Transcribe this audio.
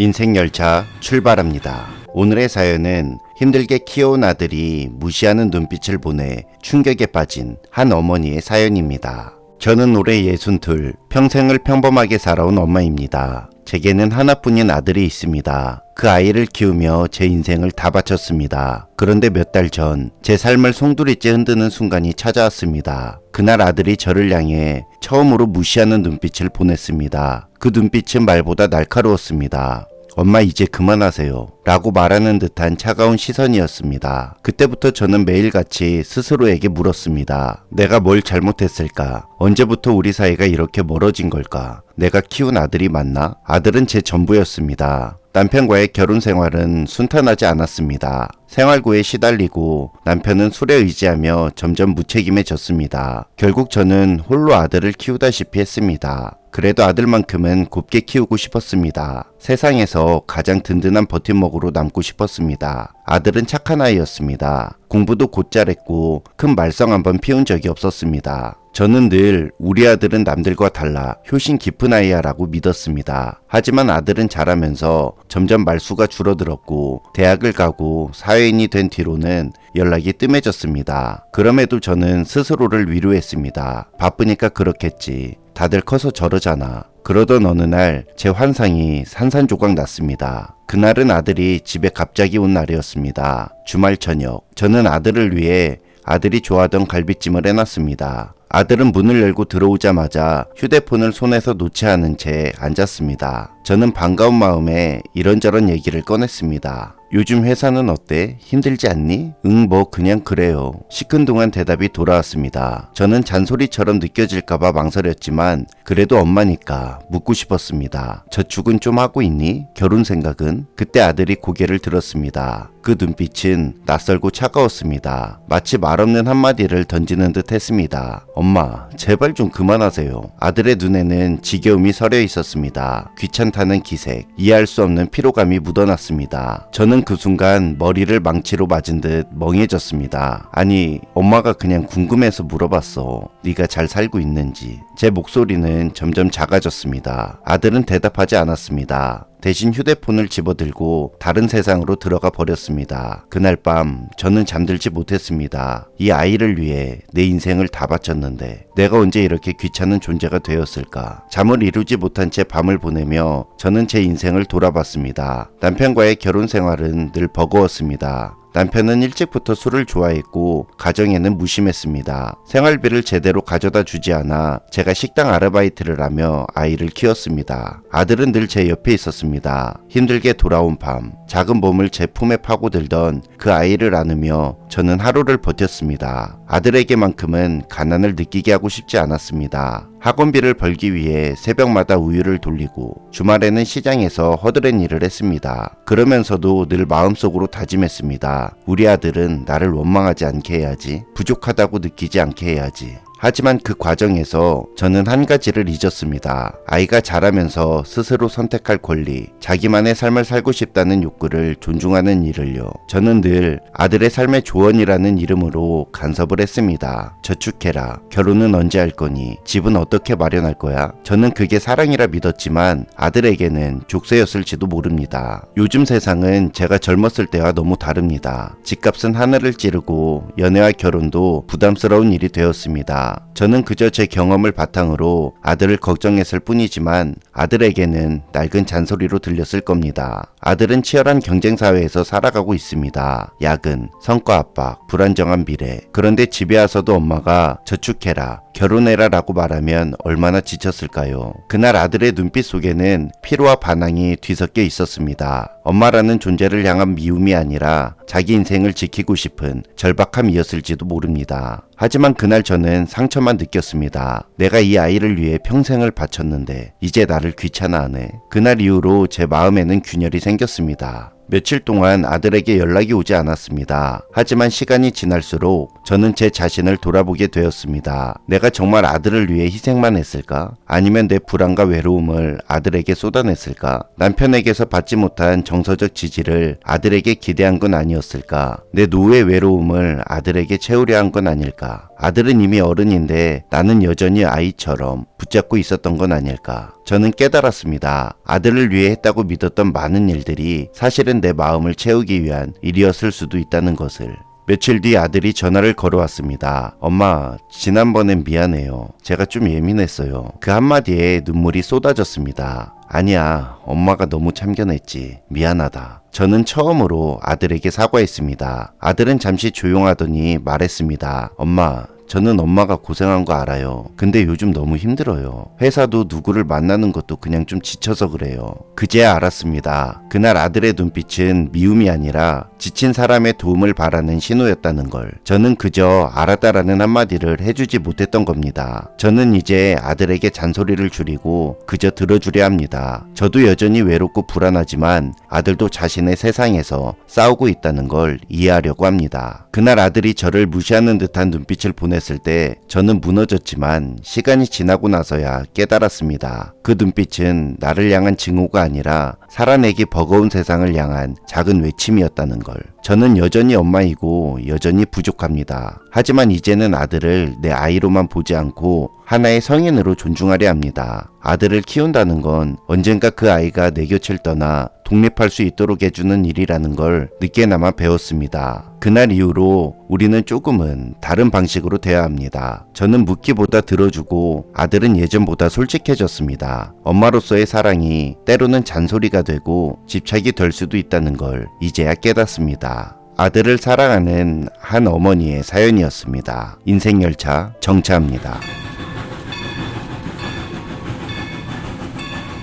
인생열차 출발합니다. 오늘의 사연은 힘들게 키워온 아들이 무시하는 눈빛을 보내 충격에 빠진 한 어머니의 사연입니다. 저는 올해 62, 평생을 평범하게 살아온 엄마입니다. 제게는 하나뿐인 아들이 있습니다. 그 아이를 키우며 제 인생을 다 바쳤습니다. 그런데 몇 달 전 제 삶을 송두리째 흔드는 순간이 찾아왔습니다. 그날 아들이 저를 향해 처음으로 무시하는 눈빛을 보냈습니다. 그 눈빛은 말보다 날카로웠습니다. 엄마 이제 그만하세요 라고 말하는 듯한 차가운 시선이었습니다. 그때부터 저는 매일같이 스스로에게 물었습니다. 내가 뭘 잘못했을까? 언제부터 우리 사이가 이렇게 멀어진 걸까? 내가 키운 아들이 맞나? 아들은 제 전부였습니다. 남편과의 결혼 생활은 순탄하지 않았습니다. 생활고에 시달리고 남편은 술에 의지하며 점점 무책임해졌습니다. 결국 저는 홀로 아들을 키우다시피 했습니다. 그래도 아들만큼은 곱게 키우고 싶었습니다. 세상에서 가장 든든한 버팀목으로 남고 싶었습니다. 아들은 착한 아이였습니다. 공부도 곧 잘했고 큰 말썽 한번 피운 적이 없었습니다. 저는 늘 우리 아들은 남들과 달라 효심 깊은 아이야 라고 믿었습니다. 하지만 아들은 자라면서 점점 말수가 줄어들었고 대학을 가고 사회인이 된 뒤로는 연락이 뜸해졌습니다. 그럼에도 저는 스스로를 위로했습니다. 바쁘니까 그렇겠지. 다들 커서 저러잖아. 그러던 어느 날 제 환상이 산산조각 났습니다. 그날은 아들이 집에 갑자기 온 날이었습니다. 주말 저녁, 저는 아들을 위해 아들이 좋아하던 갈비찜을 해놨습니다. 아들은 문을 열고 들어오자마자 휴대폰을 손에서 놓지 않은 채 앉았습니다. 저는 반가운 마음에 이런저런 얘기를 꺼냈습니다. 요즘 회사는 어때? 힘들지 않니? 응, 뭐 그냥 그래요. 시큰둥한 대답이 돌아왔습니다. 저는 잔소리처럼 느껴질까봐 망설였지만 그래도 엄마니까 묻고 싶었습니다. 저축은 좀 하고 있니? 결혼 생각은? 그때 아들이 고개를 들었습니다. 그 눈빛은 낯설고 차가웠습니다. 마치 말없는 한마디를 던지는 듯 했습니다. 엄마, 제발 좀 그만하세요. 아들의 눈에는 지겨움이 서려 있었습니다. 귀찮다는 기색, 이해할 수 없는 피로감이 묻어났습니다. 저는 그 순간 머리를 망치로 맞은 듯 멍해졌습니다. 아니, 엄마가 그냥 궁금해서 물어봤어. 네가 잘 살고 있는지. 제 목소리는 점점 작아졌습니다. 아들은 대답하지 않았습니다. 대신 휴대폰을 집어들고 다른 세상으로 들어가 버렸습니다. 그날 밤 저는 잠들지 못했습니다. 이 아이를 위해 내 인생을 다 바쳤는데 내가 언제 이렇게 귀찮은 존재가 되었을까? 잠을 이루지 못한 채 밤을 보내며 저는 제 인생을 돌아봤습니다. 남편과의 결혼 생활은 늘 버거웠습니다. 남편은 일찍부터 술을 좋아했고 가정에는 무심했습니다. 생활비를 제대로 가져다 주지 않아 제가 식당 아르바이트를 하며 아이를 키웠습니다. 아들은 늘 제 옆에 있었습니다. 힘들게 돌아온 밤, 작은 몸을 제 품에 파고들던 그 아이를 안으며 저는 하루를 버텼습니다. 아들에게만큼은 가난을 느끼게 하고 싶지 않았습니다. 학원비를 벌기 위해 새벽마다 우유를 돌리고 주말에는 시장에서 허드렛 일을 했습니다. 그러면서도 늘 마음속으로 다짐했습니다. 우리 아들은 나를 원망하지 않게 해야지. 부족하다고 느끼지 않게 해야지. 하지만 그 과정에서 저는 한 가지를 잊었습니다. 아이가 자라면서 스스로 선택할 권리, 자기만의 삶을 살고 싶다는 욕구를 존중하는 일을요. 저는 늘 아들의 삶의 조언이라는 이름으로 간섭을 했습니다. 저축해라. 결혼은 언제 할 거니? 집은 어떻게 마련할 거야? 저는 그게 사랑이라 믿었지만 아들에게는 족쇄였을지도 모릅니다. 요즘 세상은 제가 젊었을 때와 너무 다릅니다. 집값은 하늘을 찌르고 연애와 결혼도 부담스러운 일이 되었습니다. 저는 그저 제 경험을 바탕으로 아들을 걱정했을 뿐이지만 아들에게는 낡은 잔소리로 들렸을 겁니다. 아들은 치열한 경쟁사회에서 살아가고 있습니다. 야근, 성과 압박, 불안정한 미래. 그런데 집에 와서도 엄마가 저축해라, 결혼해라 라고 말하면 얼마나 지쳤을까요? 그날 아들의 눈빛 속에는 피로와 반항이 뒤섞여 있었습니다. 엄마라는 존재를 향한 미움이 아니라 자기 인생을 지키고 싶은 절박함이었을지도 모릅니다. 하지만 그날 저는 상처만 느꼈습니다. 내가 이 아이를 위해 평생을 바쳤는데 이제 나를 귀찮아하네. 그날 이후로 제 마음에는 균열이 생겼습니다. 며칠 동안 아들에게 연락이 오지 않았습니다. 하지만 시간이 지날수록 저는 제 자신을 돌아보게 되었습니다. 내가 정말 아들을 위해 희생만 했을까? 아니면 내 불안과 외로움을 아들에게 쏟아냈을까? 남편에게서 받지 못한 정서적 지지를 아들에게 기대한 건 아니었을까? 내 노후의 외로움을 아들에게 채우려 한 건 아닐까? 아들은 이미 어른인데 나는 여전히 아이처럼 붙잡고 있었던 건 아닐까. 저는 깨달았습니다. 아들을 위해 했다고 믿었던 많은 일들이 사실은 내 마음을 채우기 위한 일이었을 수도 있다는 것을. 며칠 뒤 아들이 전화를 걸어왔습니다. 엄마, 지난번엔 미안해요. 제가 좀 예민했어요. 그 한마디에 눈물이 쏟아졌습니다. 아니야, 엄마가 너무 참견했지. 미안하다. 저는 처음으로 아들에게 사과했습니다. 아들은 잠시 조용하더니 말했습니다. 엄마, 저는 엄마가 고생한 거 알아요. 근데 요즘 너무 힘들어요. 회사도 누구를 만나는 것도 그냥 좀 지쳐서 그래요. 그제야 알았습니다. 그날 아들의 눈빛은 미움이 아니라 지친 사람의 도움을 바라는 신호였다는 걸. 저는 그저 알았다라는 한마디를 해주지 못했던 겁니다. 저는 이제 아들에게 잔소리를 줄이고 그저 들어주려 합니다. 저도 여전히 외롭고 불안하지만 아들도 자신의 세상에서 싸우고 있다는 걸 이해하려고 합니다. 그날 아들이 저를 무시하는 듯한 눈빛을 보냈을 때 저는 무너졌지만 시간이 지나고 나서야 깨달았습니다. 그 눈빛은 나를 향한 증오가 아니라 살아내기 버거운 세상을 향한 작은 외침이었다는 걸. 저는 여전히 엄마이고 여전히 부족합니다. 하지만 이제는 아들을 내 아이로만 보지 않고 하나의 성인으로 존중하려 합니다. 아들을 키운다는 건 언젠가 그 아이가 내 곁을 떠나 독립할 수 있도록 해주는 일이라는 걸 늦게나마 배웠습니다. 그날 이후로 우리는 조금은 다른 방식으로 대해야 합니다. 저는 묻기보다 들어주고 아들은 예전보다 솔직해졌습니다. 엄마로서의 사랑이 때로는 잔소리가 되고 집착이 될 수도 있다는 걸 이제야 깨닫습니다. 아들을 사랑하는 한 어머니의 사연이었습니다. 인생열차 정차합니다.